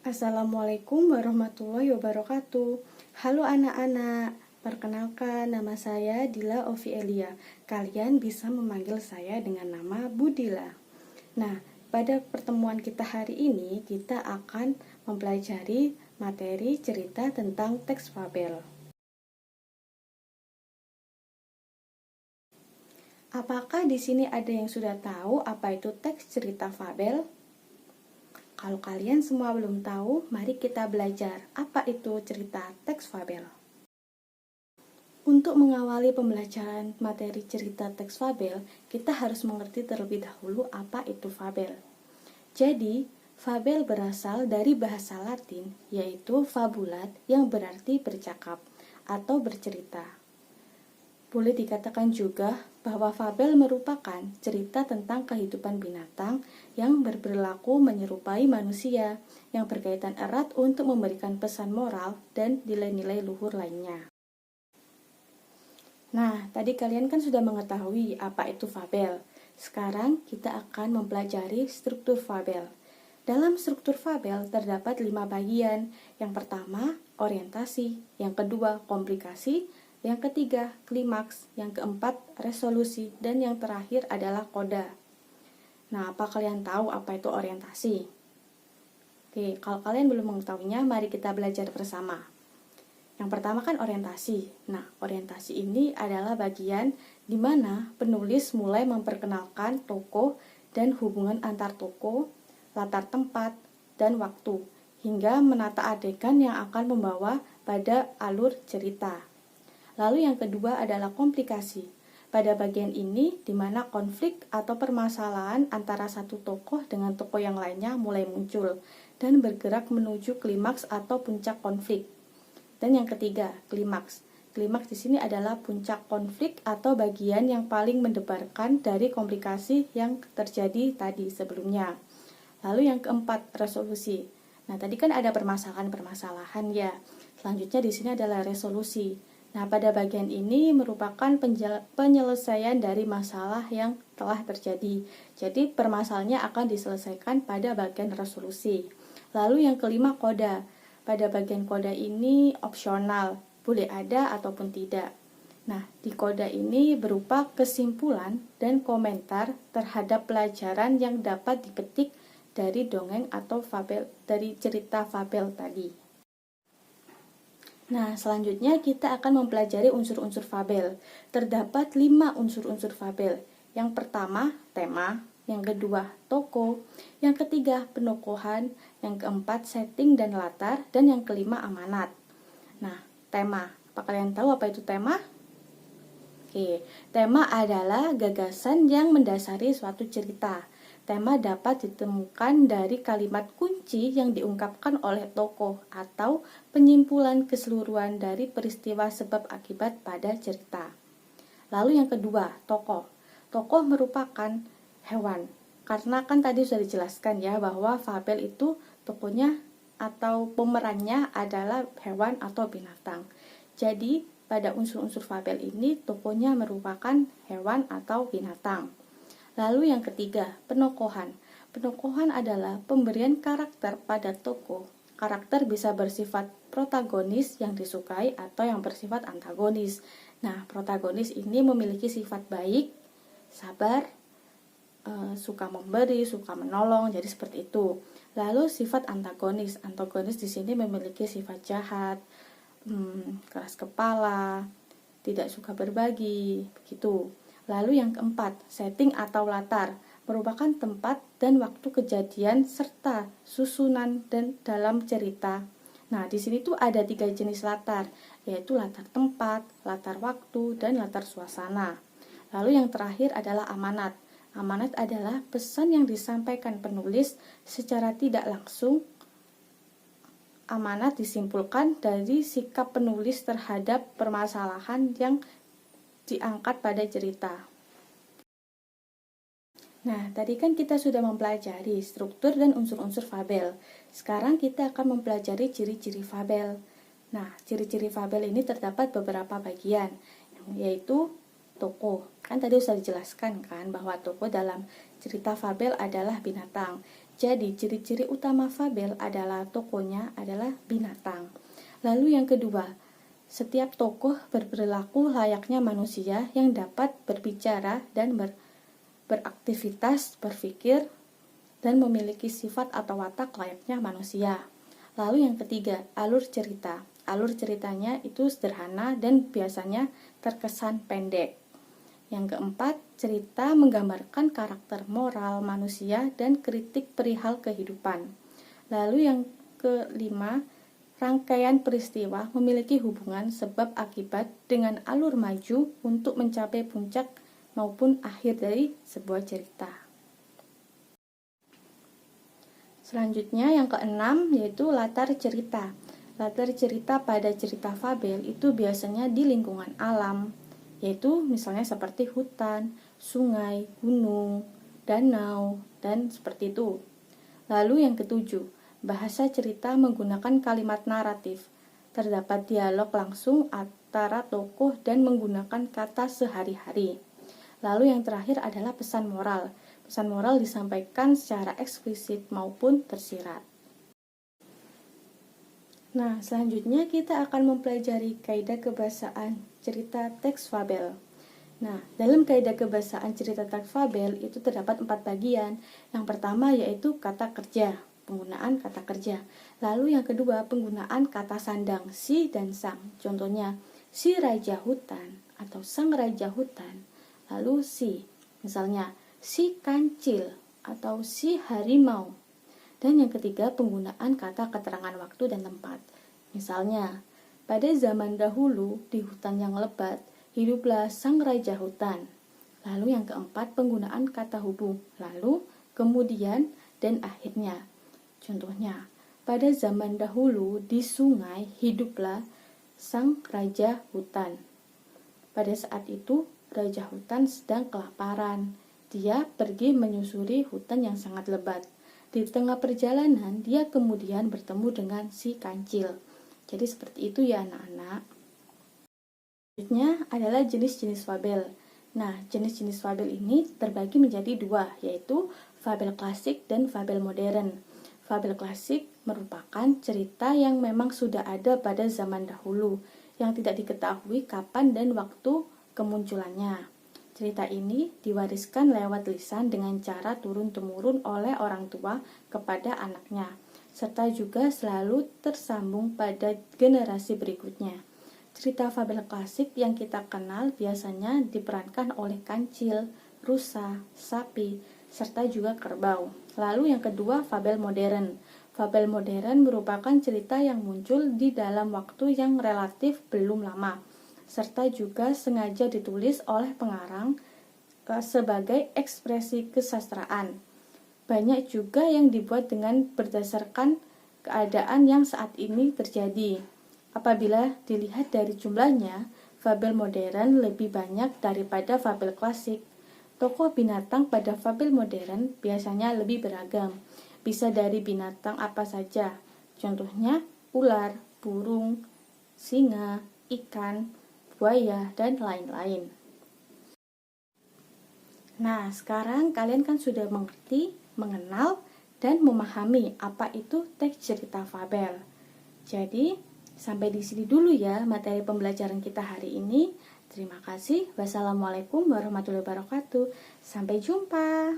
Assalamualaikum warahmatullahi wabarakatuh. Halo anak-anak, perkenalkan nama saya Dila Ovielia. Kalian bisa memanggil saya dengan nama Budila. Nah, pada pertemuan kita hari ini kita akan mempelajari materi cerita tentang teks fabel. Apakah di sini ada yang sudah tahu apa itu teks cerita fabel? Kalau kalian semua belum tahu, mari kita belajar apa itu cerita teks fabel. Untuk mengawali pembelajaran materi cerita teks fabel, kita harus mengerti terlebih dahulu apa itu fabel. Jadi, fabel berasal dari bahasa Latin, yaitu fabulat yang berarti bercakap atau bercerita. Boleh dikatakan juga bahwa fabel merupakan cerita tentang kehidupan binatang yang berperilaku menyerupai manusia, yang berkaitan erat untuk memberikan pesan moral dan nilai-nilai luhur lainnya. Nah, tadi kalian kan sudah mengetahui apa itu fabel. Sekarang kita akan mempelajari struktur fabel. Dalam struktur fabel terdapat 5 bagian. Yang pertama, orientasi. Yang kedua, komplikasi. Yang ketiga, klimaks. Yang keempat, resolusi. Dan yang terakhir adalah koda. Nah, apa kalian tahu apa itu orientasi? Oke, kalau kalian belum mengetahuinya, mari kita belajar bersama. Yang pertama kan orientasi. Nah, orientasi ini adalah bagian di mana penulis mulai memperkenalkan tokoh dan hubungan antar tokoh, latar tempat, dan waktu, hingga menata adegan yang akan membawa pada alur cerita. Lalu yang kedua adalah komplikasi. Pada bagian ini, di mana konflik atau permasalahan antara satu tokoh dengan tokoh yang lainnya mulai muncul dan bergerak menuju klimaks atau puncak konflik. Dan yang ketiga, klimaks. Klimaks di sini adalah puncak konflik atau bagian yang paling mendebarkan dari komplikasi yang terjadi tadi sebelumnya. Lalu yang keempat, resolusi. Nah, tadi kan ada permasalahan-permasalahan ya. Selanjutnya di sini adalah resolusi. Nah, pada bagian ini merupakan penyelesaian dari masalah yang telah terjadi. Jadi, permasalahannya akan diselesaikan pada bagian resolusi. Lalu yang kelima, koda. Pada bagian koda ini opsional, boleh ada ataupun tidak. Nah, di koda ini berupa kesimpulan dan komentar terhadap pelajaran yang dapat dipetik dari dongeng atau fabel, dari cerita fabel tadi. Nah, selanjutnya kita akan mempelajari unsur-unsur fabel. Terdapat 5 unsur-unsur fabel. Yang pertama, tema. Yang kedua, tokoh. Yang ketiga, penokohan. Yang keempat, setting dan latar. Dan yang kelima, amanat. Nah, tema. Apa kalian tahu apa itu tema? Oke, tema adalah gagasan yang mendasari suatu cerita. Tema dapat ditemukan dari kalimat kunci yang diungkapkan oleh tokoh atau penyimpulan keseluruhan dari peristiwa sebab akibat pada cerita. Lalu yang kedua, tokoh. Tokoh merupakan hewan. Karena kan tadi sudah dijelaskan ya bahwa fabel itu tokohnya atau pemerannya adalah hewan atau binatang. Jadi pada unsur-unsur fabel ini tokohnya merupakan hewan atau binatang. Lalu yang ketiga, penokohan. Penokohan adalah pemberian karakter pada tokoh. Karakter bisa bersifat protagonis yang disukai atau yang bersifat antagonis. Nah, protagonis ini memiliki sifat baik, sabar, suka memberi, suka menolong, jadi seperti itu. Lalu sifat antagonis. Antagonis di sini memiliki sifat jahat, keras kepala, tidak suka berbagi, begitu. Lalu yang keempat, setting atau latar, merupakan tempat dan waktu kejadian serta susunan dan dalam cerita. Nah, di sini tuh ada 3 jenis latar, yaitu latar tempat, latar waktu, dan latar suasana. Lalu yang terakhir adalah amanat. Amanat adalah pesan yang disampaikan penulis secara tidak langsung. Amanat disimpulkan dari sikap penulis terhadap permasalahan yang diangkat pada cerita. Nah, tadi kan kita sudah mempelajari struktur dan unsur-unsur fabel. Sekarang kita akan mempelajari ciri-ciri fabel. Nah, ciri-ciri fabel ini terdapat beberapa bagian, yaitu tokoh. Kan tadi sudah dijelaskan kan bahwa tokoh dalam cerita fabel adalah binatang. Jadi, ciri-ciri utama fabel adalah tokohnya adalah binatang. Lalu yang kedua, setiap tokoh berperilaku layaknya manusia yang dapat berbicara dan beraktivitas, berpikir, dan memiliki sifat atau watak layaknya manusia. Lalu yang ketiga, alur cerita. Alur ceritanya itu sederhana dan biasanya terkesan pendek. Yang keempat, cerita menggambarkan karakter moral manusia dan kritik perihal kehidupan. Lalu yang kelima, rangkaian peristiwa memiliki hubungan sebab akibat dengan alur maju untuk mencapai puncak maupun akhir dari sebuah cerita. Selanjutnya yang keenam yaitu latar cerita. Latar cerita pada cerita fabel itu biasanya di lingkungan alam, yaitu misalnya seperti hutan, sungai, gunung, danau, dan seperti itu. Lalu yang ketujuh, bahasa cerita menggunakan kalimat naratif. Terdapat dialog langsung antara tokoh dan menggunakan kata sehari-hari. Lalu yang terakhir adalah pesan moral. Pesan moral disampaikan secara eksplisit maupun tersirat. Nah, selanjutnya kita akan mempelajari kaidah kebahasaan cerita teks fabel. Nah, dalam kaidah kebahasaan cerita teks fabel itu terdapat 4 bagian. Yang pertama yaitu kata kerja, penggunaan kata kerja. Lalu yang kedua, penggunaan kata sandang, si dan sang. Contohnya, si raja hutan atau sang raja hutan. Lalu si, misalnya, si kancil atau si harimau. Dan yang ketiga, penggunaan kata keterangan waktu dan tempat. Misalnya, pada zaman dahulu di hutan yang lebat, hiduplah sang raja hutan. Lalu yang keempat, penggunaan kata hubung. Lalu, kemudian, dan akhirnya. Contohnya, pada zaman dahulu di sungai hiduplah sang raja hutan. Pada saat itu, raja hutan sedang kelaparan. Dia pergi menyusuri hutan yang sangat lebat. Di tengah perjalanan, dia kemudian bertemu dengan si kancil. Jadi seperti itu ya anak-anak. Selanjutnya adalah jenis-jenis fabel. Nah, jenis-jenis fabel ini terbagi menjadi 2, yaitu fabel klasik dan fabel modern. Fabel klasik merupakan cerita yang memang sudah ada pada zaman dahulu, yang tidak diketahui kapan dan waktu kemunculannya. Cerita ini diwariskan lewat lisan dengan cara turun-temurun oleh orang tua kepada anaknya, serta juga selalu tersambung pada generasi berikutnya. Cerita fabel klasik yang kita kenal biasanya diperankan oleh kancil, rusa, sapi, serta juga kerbau. Lalu yang kedua, fabel modern. Fabel modern merupakan cerita yang muncul di dalam waktu yang relatif belum lama, serta juga sengaja ditulis oleh pengarang sebagai ekspresi kesastraan. Banyak juga yang dibuat dengan berdasarkan keadaan yang saat ini terjadi. Apabila dilihat dari jumlahnya, fabel modern lebih banyak daripada fabel klasik. Tokoh binatang pada fabel modern biasanya lebih beragam, bisa dari binatang apa saja. Contohnya ular, burung, singa, ikan, buaya, dan lain-lain. Nah, sekarang kalian kan sudah mengerti, mengenal, dan memahami apa itu teks cerita fabel. Jadi, sampai di sini dulu ya materi pembelajaran kita hari ini. Terima kasih. Wassalamualaikum warahmatullahi wabarakatuh. Sampai jumpa.